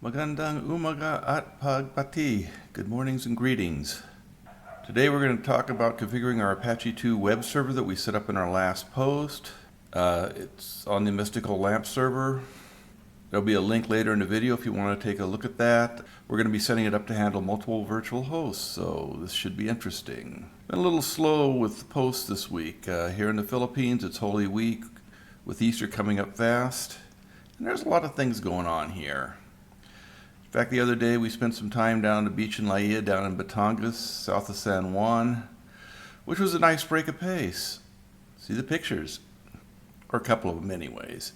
Magandang umaga at pagbati. Good mornings and greetings. Today we're going to talk about configuring our Apache 2 web server that we set up in our last post. It's on the Mystical LAMP server. There'll be a link later in the video if you want to take a look at that. We're going to be setting it up to handle multiple virtual hosts, so this should be interesting. Been a little slow with the posts this week. Here in the Philippines, it's Holy Week with Easter coming up fast. And there's a lot of things going on here. In fact, the other day we spent some time down on the beach in Laia, down in Batangas, south of San Juan, which was a nice break of pace. See the pictures, or a couple of them anyways.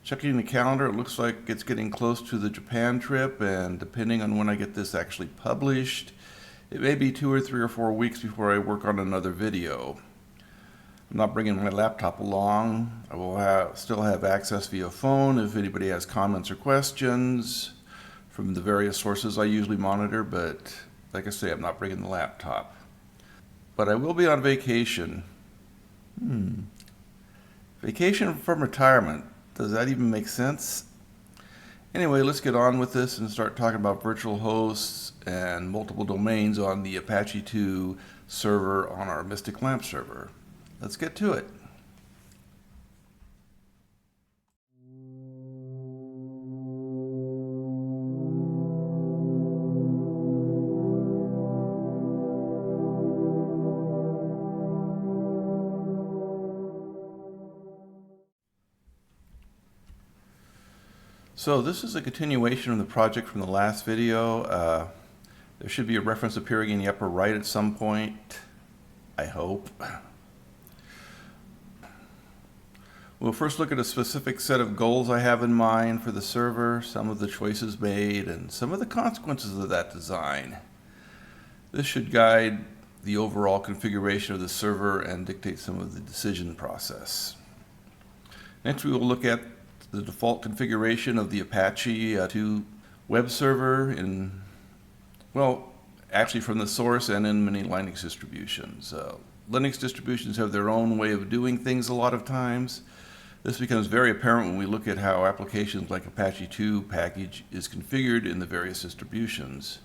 Checking the calendar, it looks like it's getting close to the Japan trip, and depending on when I get this actually published, it may be 2 or 3 or 4 weeks before I work on another video. I'm not bringing my laptop along. I will still have access via phone if anybody has comments or questions from the various sources I usually monitor, but like I say, I'm not bringing the laptop. But I will be on vacation. Vacation from retirement. Does that even make sense? Anyway, let's get on with this and start talking about virtual hosts and multiple domains on the Apache 2 server on our Mystic LAMP server. Let's get to it. So this is a continuation of the project from the last video. There should be a reference appearing in the upper right at some point, I hope. We'll first look at a specific set of goals I have in mind for the server, some of the choices made, and some of the consequences of that design. This should guide the overall configuration of the server and dictate some of the decision process. Next, we will look at the default configuration of the Apache 2 web server actually from the source and in many Linux distributions. Linux distributions have their own way of doing things a lot of times. This becomes very apparent when we look at how applications like Apache 2 package is configured in the various distributions.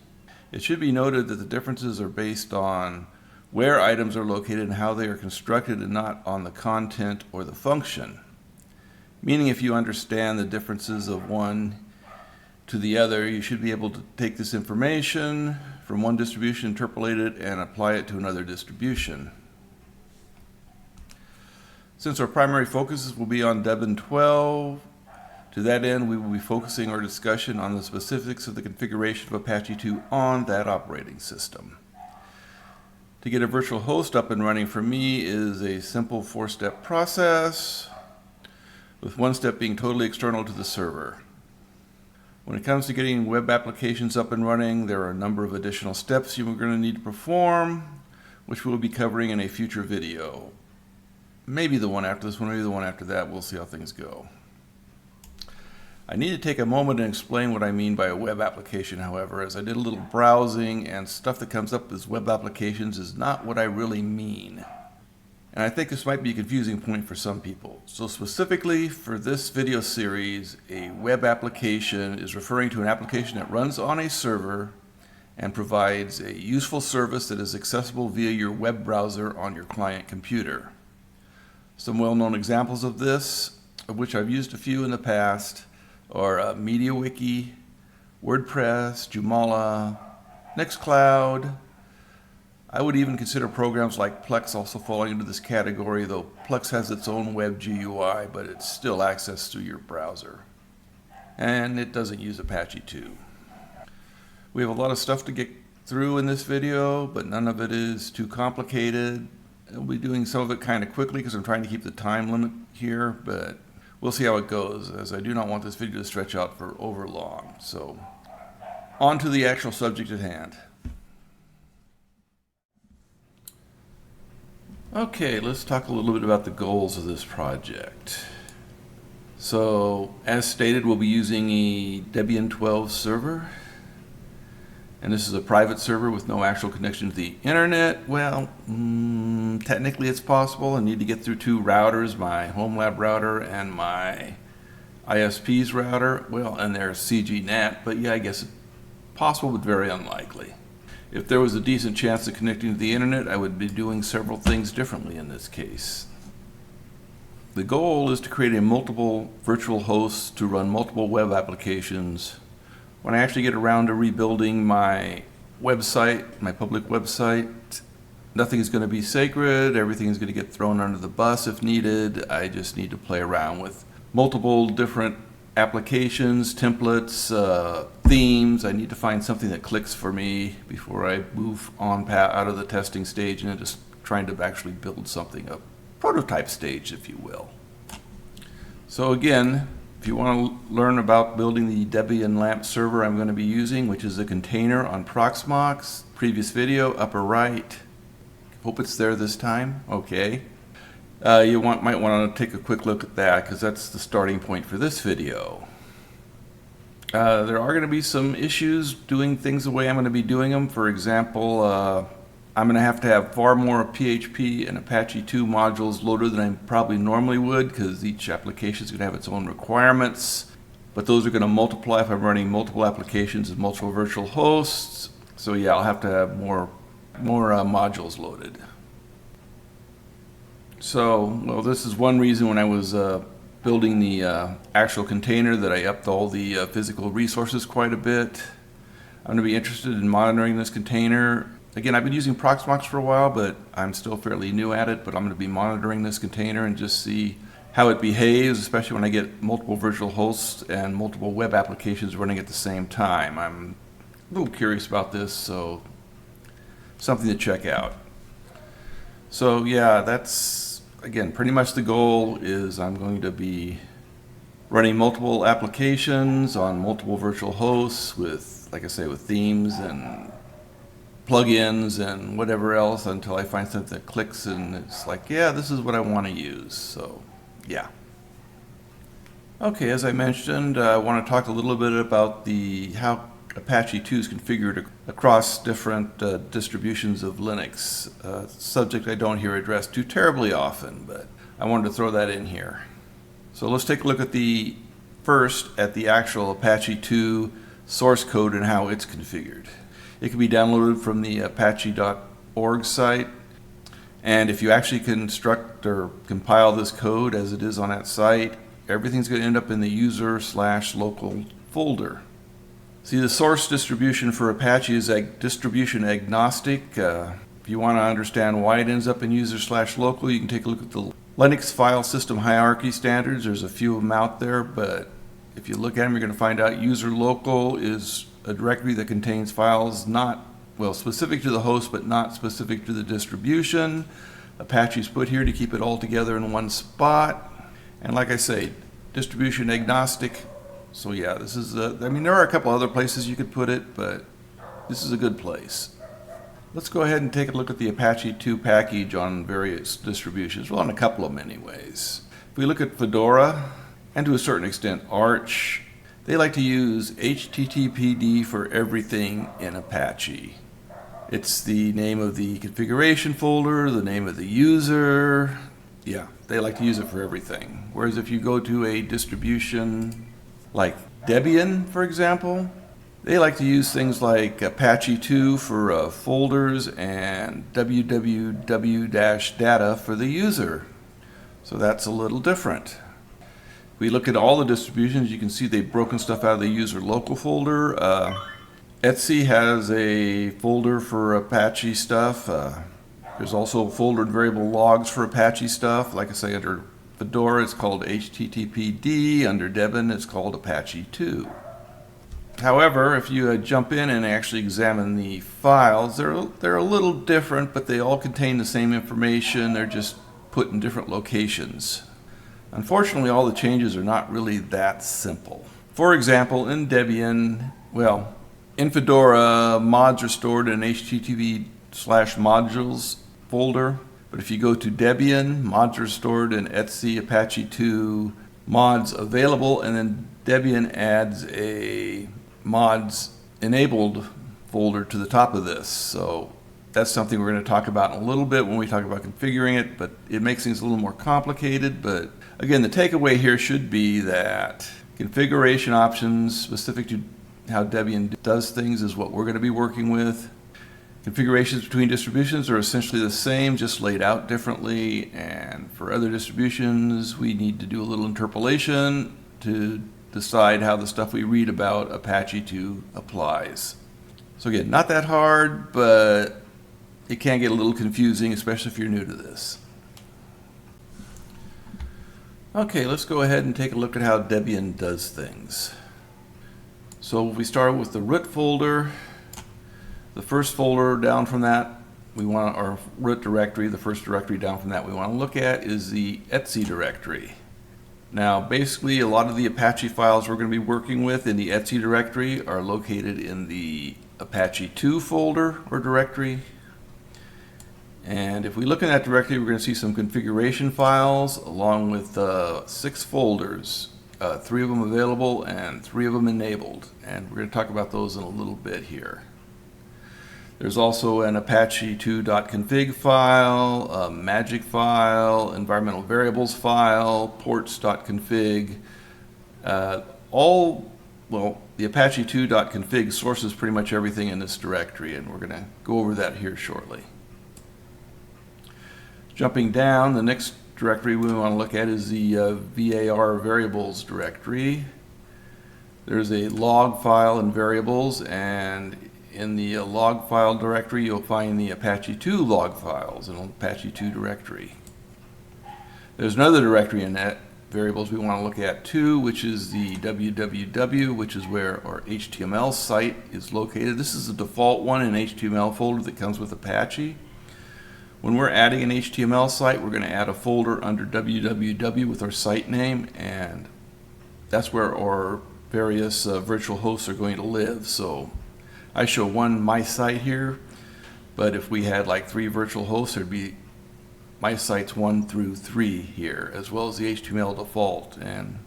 It should be noted that the differences are based on where items are located and how they are constructed, and not on the content or the function. Meaning, if you understand the differences of one to the other, you should be able to take this information from one distribution, interpolate it, and apply it to another distribution. Since our primary focus will be on Debian 12, to that end we will be focusing our discussion on the specifics of the configuration of Apache 2 on that operating system. To get a virtual host up and running for me is a simple 4-step process, with one step being totally external to the server. When it comes to getting web applications up and running, there are a number of additional steps you're going to need to perform, which we'll be covering in a future video. Maybe the one after this one, maybe the one after that. We'll see how things go. I need to take a moment and explain what I mean by a web application, however, as I did a little browsing, and stuff that comes up as web applications is not what I really mean. And I think this might be a confusing point for some people. So specifically for this video series, a web application is referring to an application that runs on a server and provides a useful service that is accessible via your web browser on your client computer. Some well-known examples of this, of which I've used a few in the past, are MediaWiki, WordPress, Joomla, Nextcloud. I would even consider programs like Plex also falling into this category, though Plex has its own web GUI, but it's still accessed through your browser. And it doesn't use Apache 2. We have a lot of stuff to get through in this video, but none of it is too complicated. I'll be doing some of it kind of quickly because I'm trying to keep the time limit here, but we'll see how it goes, as I do not want this video to stretch out for over long. So, on to the actual subject at hand. Okay, let's talk a little bit about the goals of this project. So, as stated, we'll be using a Debian 12 server. And this is a private server with no actual connection to the internet. Well, technically it's possible. I need to get through 2 routers, my home lab router and my ISP's router, well, and there's CGNAT, but yeah, I guess it's possible but very unlikely. If there was a decent chance of connecting to the internet, I would be doing several things differently in this case. The goal is to create a multiple virtual hosts to run multiple web applications. When I actually get around to rebuilding my website, my public website, nothing is going to be sacred. Everything is going to get thrown under the bus if needed. I just need to play around with multiple different applications, templates, themes. I need to find something that clicks for me before I move on out of the testing stage and just trying to actually build something, a prototype stage, if you will. So again, if you want to learn about building the Debian LAMP server I'm going to be using, which is a container on Proxmox, previous video, upper right. Hope it's there this time. Okay. You might want to take a quick look at that because that's the starting point for this video. There are going to be some issues doing things the way I'm going to be doing them. For example, I'm going to have far more PHP and Apache 2 modules loaded than I probably normally would because each application is going to have its own requirements. But those are going to multiply if I'm running multiple applications and multiple virtual hosts. So yeah, I'll have to have more modules loaded. So, well, this is one reason when I was building the actual container that I upped all the physical resources quite a bit. I'm going to be interested in monitoring this container. Again, I've been using Proxmox for a while, but I'm still fairly new at it, but I'm going to be monitoring this container and just see how it behaves, especially when I get multiple virtual hosts and multiple web applications running at the same time. I'm a little curious about this, so something to check out. So yeah, that's, again, pretty much the goal is I'm going to be running multiple applications on multiple virtual hosts with, like I say, with themes and plugins and whatever else until I find something that clicks and it's like, yeah, this is what I want to use. So yeah. Okay, as I mentioned, I want to talk a little bit about how Apache 2 is configured across different distributions of Linux. Subject I don't hear addressed too terribly often, but I wanted to throw that in here. So let's take a look at the actual Apache 2 source code and how it's configured. It can be downloaded from the apache.org site, and if you actually construct or compile this code as it is on that site, everything's going to end up in the user/local folder. See, the source distribution for Apache is distribution agnostic. If you want to understand why it ends up in user/local, you can take a look at the Linux file system hierarchy standards. There's a few of them out there, but if you look at them, you're going to find out user local is a directory that contains files not, well, specific to the host, but not specific to the distribution. Apache's put here to keep it all together in one spot. And like I say, distribution agnostic. So yeah, this is there are a couple other places you could put it, but this is a good place. Let's go ahead and take a look at the Apache 2 package on various distributions. Well, on a couple of them anyways. If we look at Fedora, and to a certain extent Arch, they like to use HTTPD for everything in Apache. It's the name of the configuration folder, the name of the user. Yeah, they like to use it for everything. Whereas if you go to a distribution like Debian, for example, they like to use things like Apache 2 for folders and www-data for the user. So that's a little different. If we look at all the distributions, you can see they've broken stuff out of the user local folder. Etsy has a folder for Apache stuff. There's also a folder and variable logs for Apache stuff. Like I say, under Fedora it's called HTTPD. Under Debian it's called Apache 2. However, if you jump in and actually examine the files, they're a little different, but they all contain the same information. They're just put in different locations. Unfortunately, all the changes are not really that simple. For example, in Debian, well, in Fedora, mods are stored in an http/modules folder. But if you go to Debian, mods are stored in Etsy Apache 2 mods available, and then Debian adds a mods enabled folder to the top of this. So That's something we're going to talk about in a little bit when we talk about configuring it, but it makes things a little more complicated. But again, the takeaway here should be that configuration options specific to how Debian does things is what we're going to be working with. Configurations between distributions are essentially the same, just laid out differently. And for other distributions, we need to do a little interpolation to decide how the stuff we read about Apache 2 applies. So again, not that hard, but it can get a little confusing, especially if you're new to this. Okay, let's go ahead and take a look at how Debian does things. So we start with the root folder. The first folder down from that, we want our root directory, the first directory down from that we want to look at is the etc directory. Now basically a lot of the Apache files we're going to be working with in the etc directory are located in the Apache 2 folder or directory. And if we look in that directory, we're going to see some configuration files along with 6 folders, 3 of them available and 3 of them enabled. And we're going to talk about those in a little bit here. There's also an Apache 2.config file, a magic file, environmental variables file, ports.config. The Apache 2.config sources pretty much everything in this directory, and we're going to go over that here shortly. Jumping down, the next directory we want to look at is the var variables directory. There's a log file and variables, and in the log file directory you'll find the Apache 2 log files in Apache 2 directory. There's another directory in that variables we want to look at too, which is the www, which is where our HTML site is located. This is the default one in HTML folder that comes with Apache. When we're adding an HTML site, we're going to add a folder under www with our site name, and that's where our various virtual hosts are going to live. So I show one my site here, but if we had like 3 virtual hosts, there'd be my sites 1 through 3 here, as well as the HTML default. And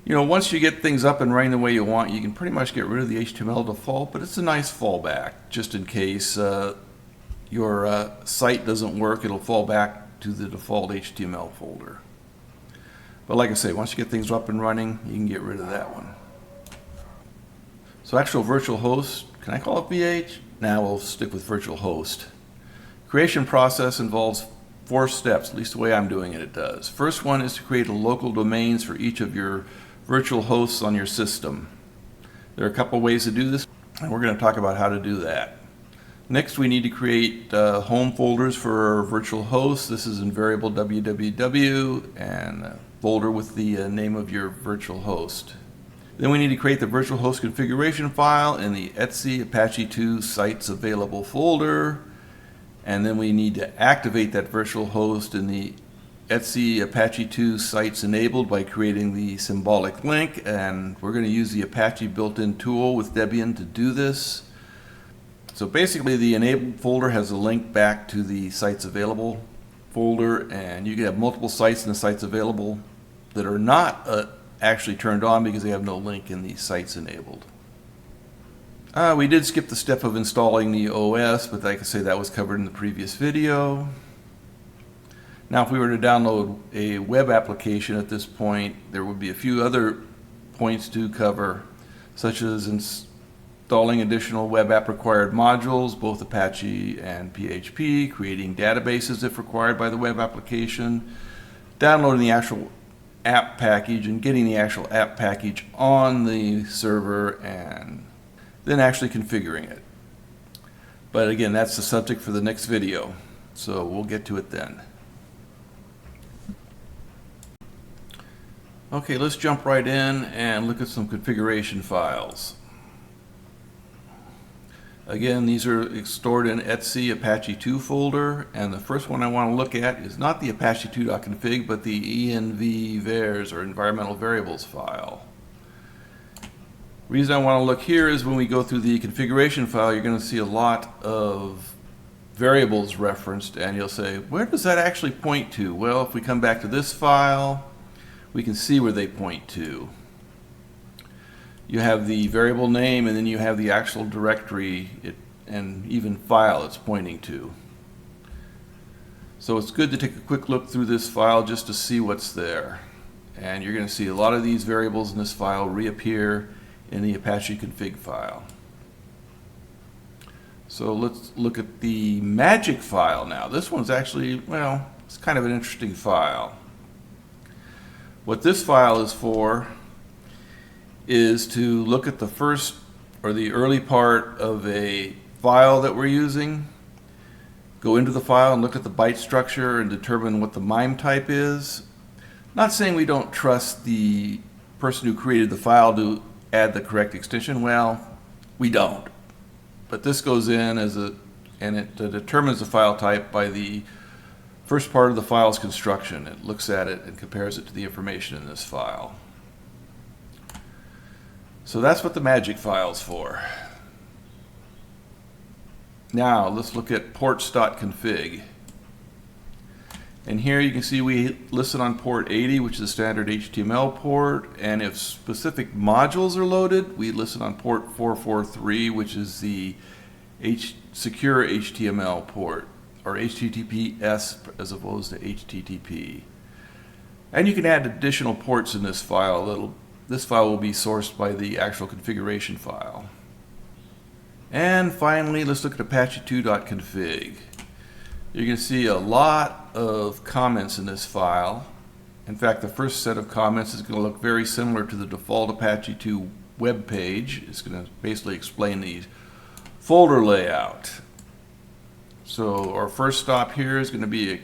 you know, once you get things up and running the way you want, you can pretty much get rid of the HTML default, but it's a nice fallback just in case your site doesn't work. It'll fall back to the default HTML folder. But like I say, once you get things up and running, you can get rid of that one. So actual virtual host, can I call it VH? Now we'll stick with virtual host. Creation process involves 4 steps, at least the way I'm doing it, it does. First one is to create a local domains for each of your virtual hosts on your system. There are a couple ways to do this, and we're going to talk about how to do that. Next, we need to create home folders for our virtual hosts. This is in variable www and a folder with the name of your virtual host. Then we need to create the virtual host configuration file in the etc Apache 2 sites available folder. And then we need to activate that virtual host in the etc Apache 2 sites enabled by creating the symbolic link. And we're going to use the Apache built-in tool with Debian to do this. So basically the enabled folder has a link back to the sites available folder, and you can have multiple sites in the sites available that are not actually turned on because they have no link in the sites enabled. We did skip the step of installing the OS, but like I say, that was covered in the previous video. Now if we were to download a web application at this point, there would be a few other points to cover, such as installing additional web app required modules, both Apache and PHP, creating databases if required by the web application, downloading the actual app package and getting the actual app package on the server, and then actually configuring it. But again, that's the subject for the next video, so we'll get to it then. Okay, let's jump right in and look at some configuration files. Again, these are stored in etc Apache 2 folder, and the first one I want to look at is not the Apache 2.config, but the env-vars or environmental variables file. The reason I want to look here is when we go through the configuration file, you're going to see a lot of variables referenced, and you'll say, where does that actually point to? Well, if we come back to this file, we can see where they point to. You have the variable name, and then you have the actual directory and even file it's pointing to. So it's good to take a quick look through this file just to see what's there. And you're going to see a lot of these variables in this file reappear in the Apache config file. So let's look at the magic file now. This one's actually, well, it's kind of an interesting file. What this file is for is to look at the first or the early part of a file that we're using, go into the file and look at the byte structure and determine what the MIME type is. Not saying we don't trust the person who created the file to add the correct extension. Well, we don't. But this goes in and it determines the file type by the first part of the file's construction. It looks at it and compares it to the information in this file. So that's what the magic file's for. Now let's look at ports.config. And here you can see we listen on port 80, which is a standard HTML port, and if specific modules are loaded, we listen on port 443, which is the secure HTML port, or HTTPS as opposed to HTTP. And you can add additional ports in this file. This file will be sourced by the actual configuration file. And finally, let's look at apache2.config. You're going to see a lot of comments in this file. In fact, the first set of comments is going to look very similar to the default Apache 2 web page. It's going to basically explain the folder layout. So our first stop here is going to be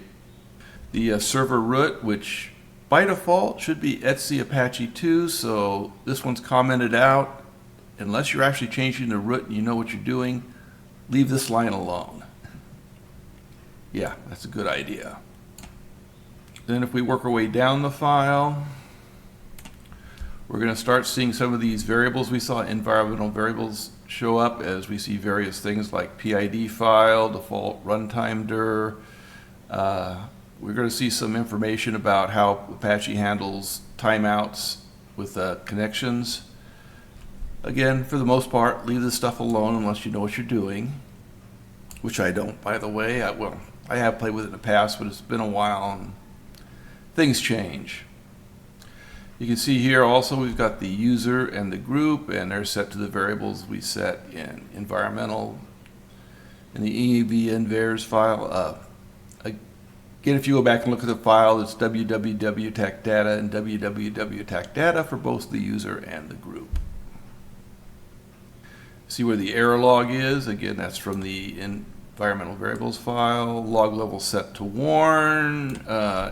the server root, which by default should be etc Apache 2. So this one's commented out. Unless you're actually changing the root and you know what you're doing, leave this line alone. Yeah, that's a good idea. Then if we work our way down the file, we're going to start seeing some of these variables we saw, environmental variables, show up as we see various things like PID file, default runtime dir. We're going to see some information about how Apache handles timeouts with connections. Again, for the most part, leave this stuff alone unless you know what you're doing, which I don't, by the way. I have played with it in the past, but it's been a while and things change. You can see here also we've got the user and the group, and they're set to the variables we set in environmental in the env-envars file. Again, if you go back and look at the file, it's www.tacdata and www.tacdata for both the user and the group. See where the error log is. Again, that's from the environmental variables file. Log level set to warn.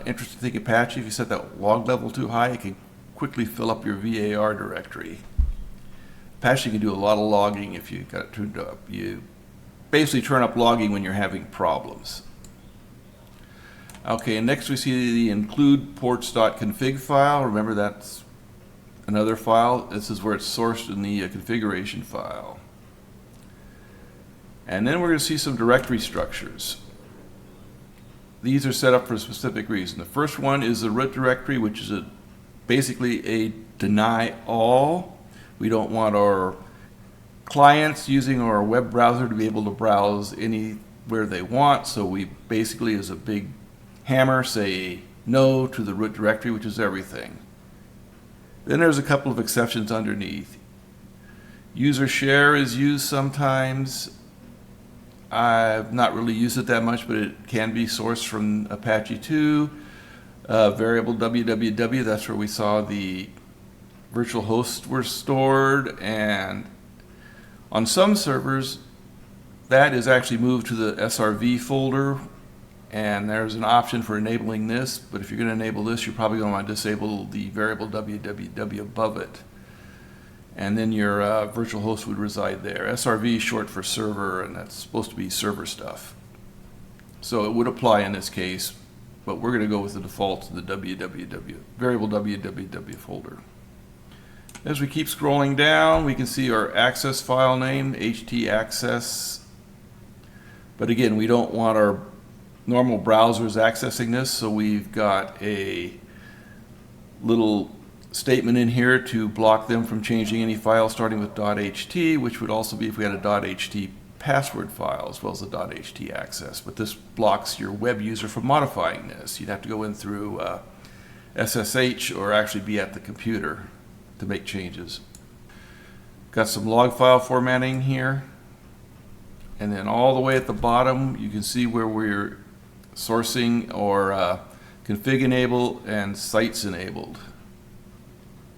Interesting thing, Apache, if you set that log level too high, it can quickly fill up your VAR directory. Apache can do a lot of logging if you got it turned up. You basically turn up logging when you're having problems. Okay, and next we see the include ports.config file. Remember, that's another file. This is where it's sourced in the configuration file. And then we're going to see some directory structures. These are set up for a specific reason. The first one is the root directory, which is basically a deny all. We don't want our clients using our web browser to be able to browse anywhere they want, so we basically, as a big hammer, say no to the root directory, which is everything. Then there's a couple of exceptions underneath. User share is used sometimes. I've not really used it that much, but it can be sourced from Apache 2. Variable www, that's where we saw the virtual hosts were stored, and on some servers that is actually moved to the SRV folder, and there's an option for enabling this, but if you're going to enable this, you're probably going to want to disable the variable www above it, and then your virtual host would reside there. SRV is short for server, and that's supposed to be server stuff. So it would apply in this case, but we're going to go with the default to the variable www folder. As we keep scrolling down, we can see our access file name, htaccess. But again, we don't want our normal browsers accessing this, so we've got a little statement in here to block them from changing any file starting with .ht, which would also be if we had a .ht password file as well as the .ht access, but this blocks your web user from modifying this. You'd have to go in through SSH or actually be at the computer to make changes. Got some log file formatting here, and then all the way at the bottom you can see where we're sourcing or config enabled and sites enabled,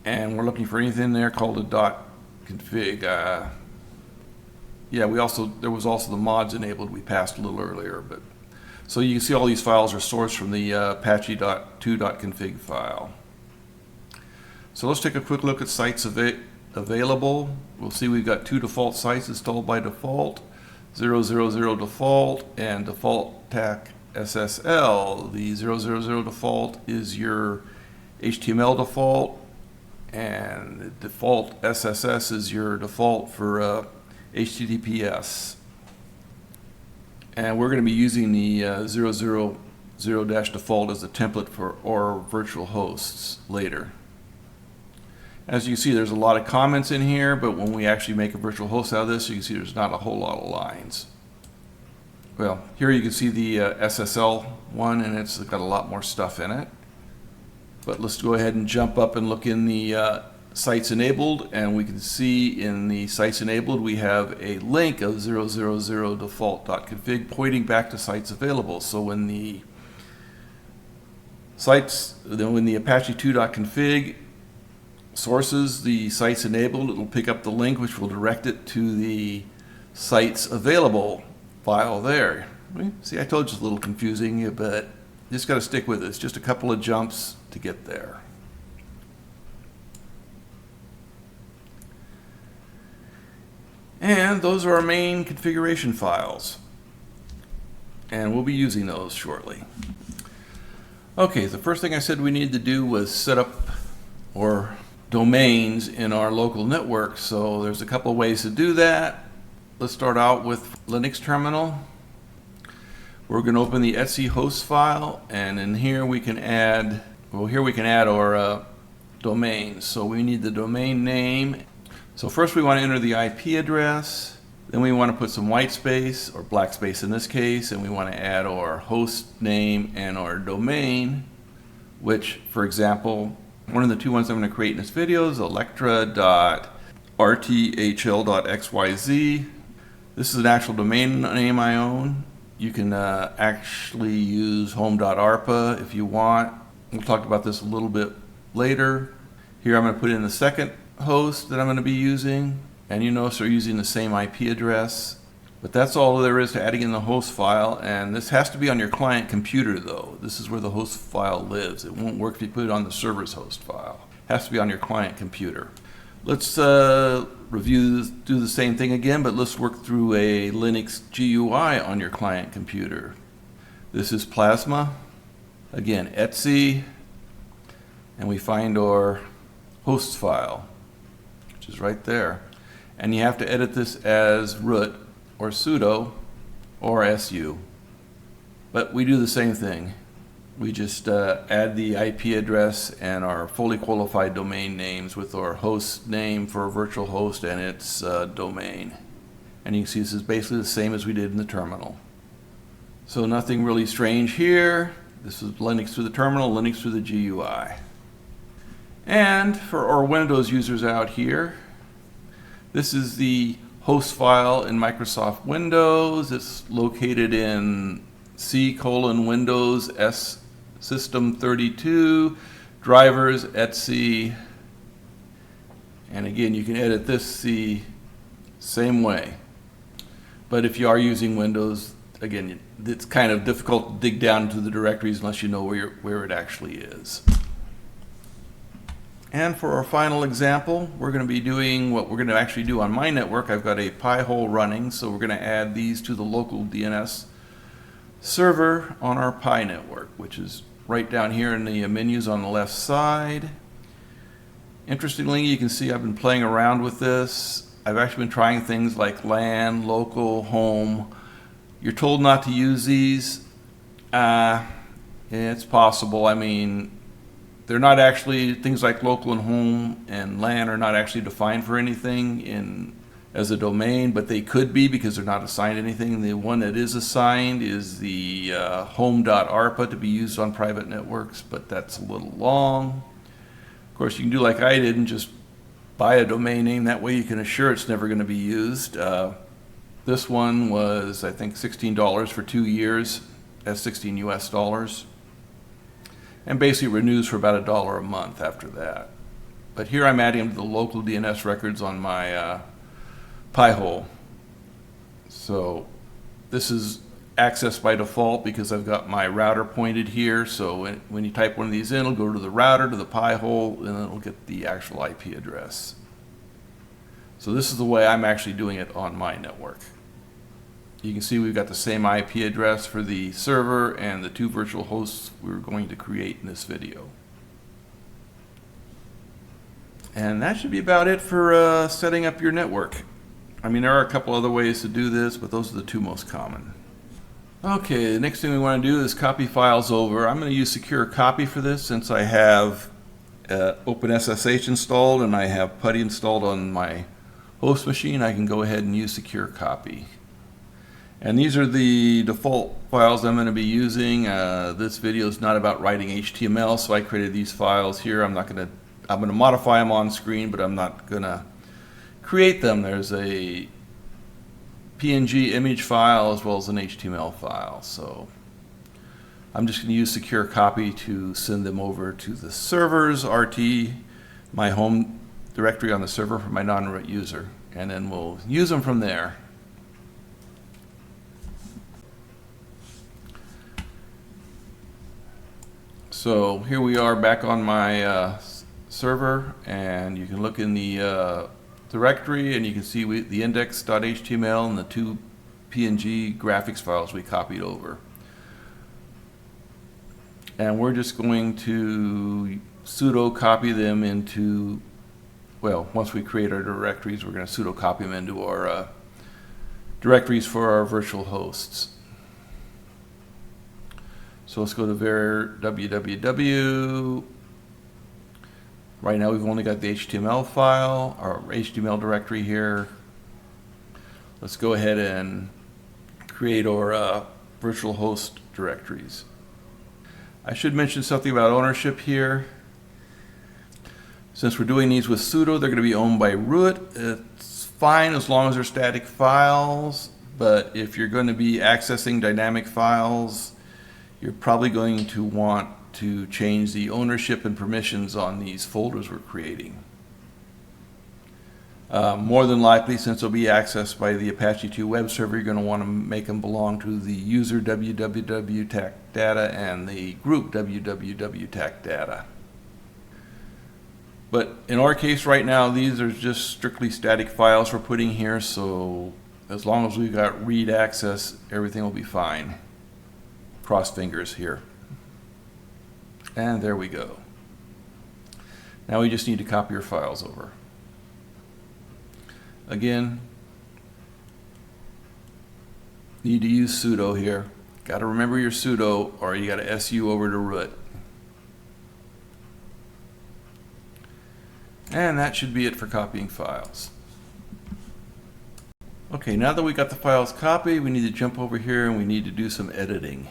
and we're looking for anything there called a .config. Yeah, there was also the mods enabled we passed a little earlier, but so you can see all these files are sourced from the apache.2.config file. So let's take a quick look at sites available. We'll see we've got 2 default sites installed by default, 000 default and default TAC SSL. The 000 default is your HTML default, and the default SSS is your default for HTTPS. And we're going to be using the 000-default as a template for our virtual hosts later. As you can see, there's a lot of comments in here, but when we actually make a virtual host out of this, you can see there's not a whole lot of lines. Well, here you can see the SSL one, and it's got a lot more stuff in it. But let's go ahead and jump up and look in the sites enabled, and we can see in the sites enabled we have a link of 000 default.config pointing back to sites available. So when the Apache 2.config sources the sites enabled, it'll pick up the link which will direct it to the sites available file there. See, I told you it's a little confusing, but you just got to stick with it. It's just a couple of jumps to get there. And those are our main configuration files, and we'll be using those shortly. Okay, the first thing I said we needed to do was set up our domains in our local network. So there's a couple of ways to do that. Let's start out with Linux terminal. We're going to open the etc host file, and in here we can add, our domains. So we need the domain name. So first we want to enter the IP address, then we want to put some white space or black space in this case, and we want to add our host name and our domain, which, for example, one of the 2 ones I'm going to create in this video is electra.rthl.xyz. This is an actual domain name I own. You can actually use home.arpa if you want. We'll talk about this a little bit later. Here I'm going to put in the second host that I'm going to be using, and you notice they're using the same IP address. But that's all there is to adding in the host file, and this has to be on your client computer though. This is where the host file lives. It won't work if you put it on the server's host file. It has to be on your client computer. Let's do the same thing again, but let's work through a Linux GUI on your client computer. This is Plasma, again etc, and we find our host file, which is right there. And you have to edit this as root or sudo or su. But we do the same thing. We just add the IP address and our fully qualified domain names with our host name for a virtual host and its domain. And you can see this is basically the same as we did in the terminal. So nothing really strange here. This is Linux through the terminal, Linux through the GUI. And for our Windows users out here, this is the host file in Microsoft Windows. It's located in C:\Windows S System 32 drivers etc. And again, you can edit this the same way. But if you are using Windows, again, it's kind of difficult to dig down into the directories unless you know where it actually is. And for our final example, we're going to be doing what we're going to actually do on my network. I've got a Pihole running, so we're going to add these to the local DNS server on our Pi network, which is right down here in the menus on the left side. Interestingly, you can see I've been playing around with this. I've actually been trying things like LAN, local, home. You're told not to use these. It's possible. I mean, they're not actually, things like local and home and LAN are not actually defined for anything in as a domain, but they could be because they're not assigned anything. The one that is assigned is the home.arpa to be used on private networks, but that's a little long. Of course, you can do like I did and just buy a domain name. That way you can assure it's never going to be used. This one was, I think, $16 for 2 years. That's 16 US dollars. And basically renews for about $1 a month after that. But here I'm adding them to the local DNS records on my Pihole. So this is accessed by default because I've got my router pointed here. So when you type one of these in, it'll go to the router, to the Pihole, and it'll get the actual IP address. So this is the way I'm actually doing it on my network. You can see we've got the same IP address for the server and the 2 virtual hosts we're going to create in this video. And that should be about it for setting up your network. I mean, there are a couple other ways to do this, but those are the 2 most common. Okay, the next thing we want to do is copy files over. I'm going to use Secure Copy for this since I have OpenSSH installed and I have PuTTY installed on my host machine. I can go ahead and use Secure Copy. And these are the default files I'm going to be using. This video is not about writing HTML, so I created these files here. I'm going to modify them on screen, but I'm not going to create them. There's a PNG image file as well as an HTML file. So I'm just going to use Secure Copy to send them over to the servers, RT, my home directory on the server for my non-root user, and then we'll use them from there. So here we are back on my server, and you can look in the directory and you can see the index.html and the 2 PNG graphics files we copied over. And we're just going to sudo copy them into, well, once we create our directories, we're going to sudo copy them into our directories for our virtual hosts. So let's go to www. Right now we've only got the HTML file, our HTML directory here. Let's go ahead and create our virtual host directories. I should mention something about ownership here. Since we're doing these with sudo, they're going to be owned by root. It's fine as long as they're static files, but if you're going to be accessing dynamic files, you're probably going to want to change the ownership and permissions on these folders we're creating. More than likely, since they'll be accessed by the Apache 2 web server, you're going to want to make them belong to the user www.tac data and the group www.tac data. But in our case right now, these are just strictly static files we're putting here, so as long as we've got read access, everything will be fine. Cross fingers here. And there we go. Now we just need to copy your files over. Again, need to use sudo here. Got to remember your sudo, or you got to su over to root. And that should be it for copying files. Okay, now that we got the files copied, we need to jump over here and we need to do some editing.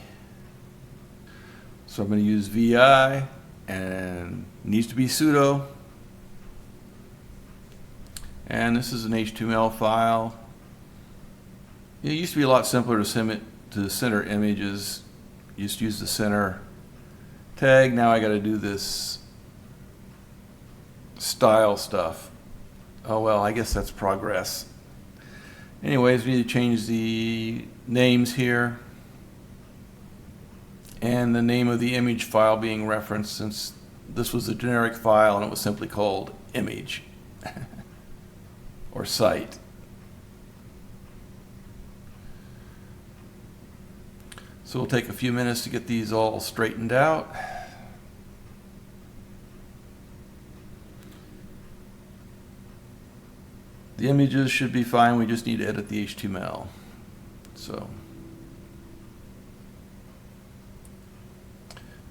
So I'm going to use vi, and it needs to be sudo. And this is an HTML file. It used to be a lot simpler to center images. You just use the center tag. Now I got to do this style stuff. Oh well, I guess that's progress. Anyways, we need to change the names here and the name of the image file being referenced, since this was a generic file and it was simply called image or site. So we'll take a few minutes to get these all straightened out. The images should be fine, we just need to edit the HTML. So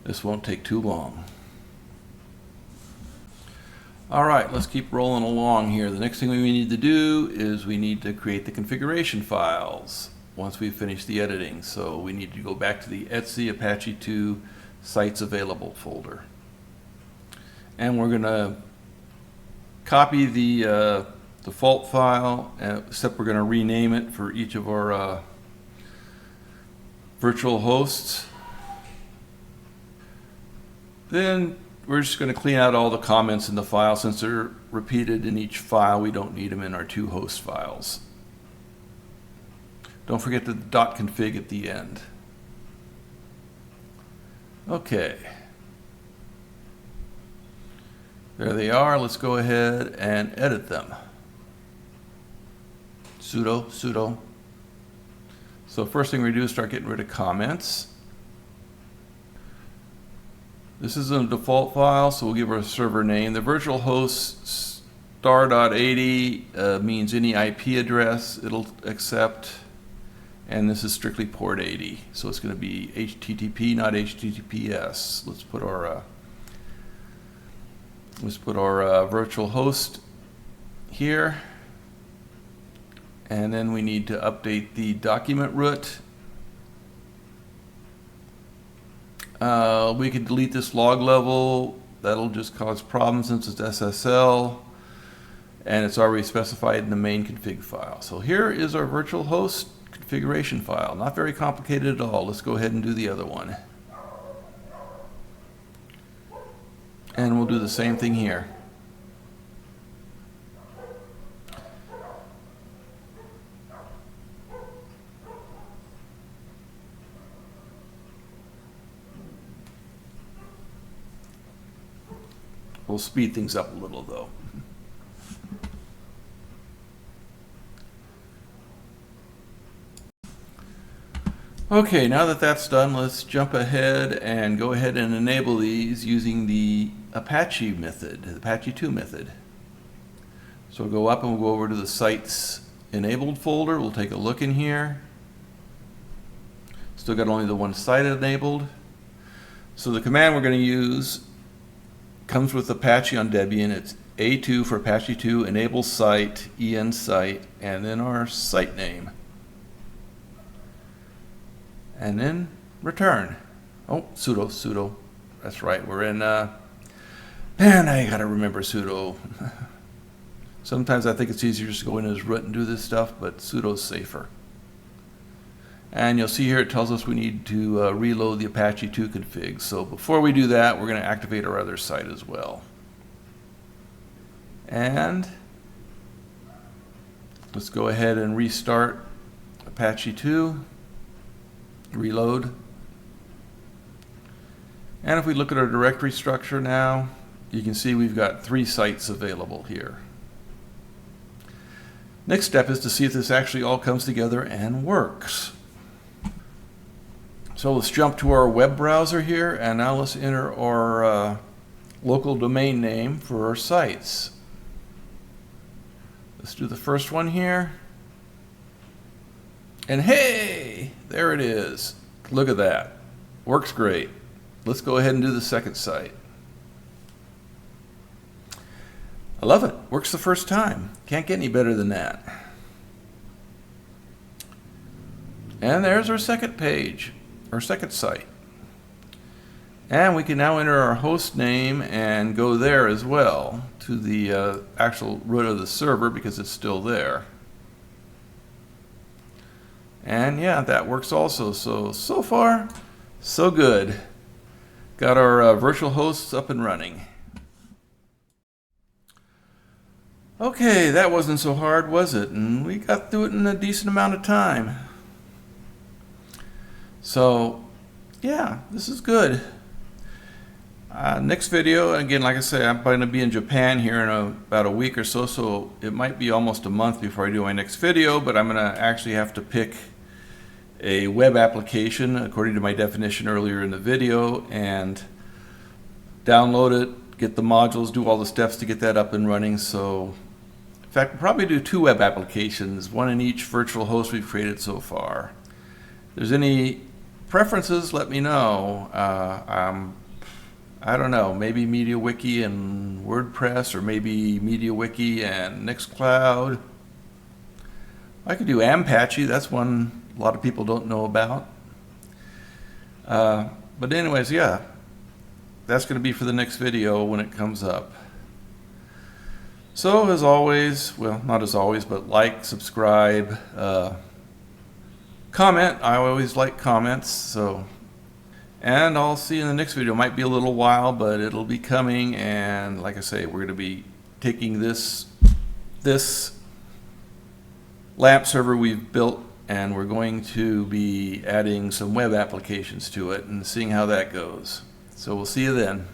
this won't take too long. All right, let's keep rolling along here. The next thing we need to do is we need to create the configuration files once we finish the editing. So we need to go back to the etc Apache 2 sites available folder. And we're going to copy the default file, except we're going to rename it for each of our virtual hosts. Then we're just going to clean out all the comments in the file. Since they're repeated in each file, we don't need them in our two host files. Don't forget the .config at the end. Okay. There they are. Let's go ahead and edit them. Sudo. So first thing we do is start getting rid of comments. This is a default file, so we'll give our server name. The virtual host star.80 means any IP address it'll accept, and this is strictly port 80, so it's going to be HTTP, not HTTPS. Let's put our virtual host here, and then we need to update the document root. We could delete this log level. That'll just cause problems since it's SSL, and it's already specified in the main config file. So here is our virtual host configuration file. Not very complicated at all. Let's go ahead and do the other one. And we'll do the same thing here. We'll speed things up a little though. Okay, now that that's done, let's jump ahead and go ahead and enable these using the Apache method, the Apache 2 method. So we'll go up and we'll go over to the sites enabled folder. We'll take a look in here. Still got only the one site enabled. So the command we're going to use comes with Apache on Debian. It's A2 for Apache 2, enable site, en site, and then our site name. And then return. Oh, sudo. That's right, we're in, man, I gotta remember sudo. Sometimes I think it's easier just to go in as root and do this stuff, but sudo's safer. And you'll see here it tells us we need to reload the Apache 2 config. So before we do that, we're going to activate our other site as well. And let's go ahead and restart Apache 2. Reload. And if we look at our directory structure now, you can see we've got 3 sites available here. Next step is to see if this actually all comes together and works. So let's jump to our web browser here, and now let's enter our local domain name for our sites. Let's do the first one here. And hey, there it is. Look at that. Works great. Let's go ahead and do the second site. I love it. Works the first time. Can't get any better than that. And there's our second page. Our second site. And we can now enter our host name and go there as well to the actual root of the server because it's still there. And yeah, that works also. So far, so good. Got our virtual hosts up and running. Okay, that wasn't so hard, was it? And we got through it in a decent amount of time. So, yeah, this is good. Next video, again, like I say, I'm going to be in Japan here in about a week or so, so it might be almost a month before I do my next video, but I'm going to actually have to pick a web application according to my definition earlier in the video and download it, get the modules, do all the steps to get that up and running. So, in fact, we'll probably do 2 web applications, one in each virtual host we've created so far. If there's any preferences, let me know. I'm I don't know, maybe MediaWiki and WordPress, or maybe MediaWiki and Nextcloud. I could do Apache. That's one a lot of people don't know about. But anyways, yeah, that's going to be for the next video when it comes up. So as always, well, not as always, but like, subscribe, comment. I always like comments. So, and I'll see you in the next video. It might be a little while, but it'll be coming. And like I say, we're going to be taking this LAMP server we've built, and we're going to be adding some web applications to it and seeing how that goes. So we'll see you then.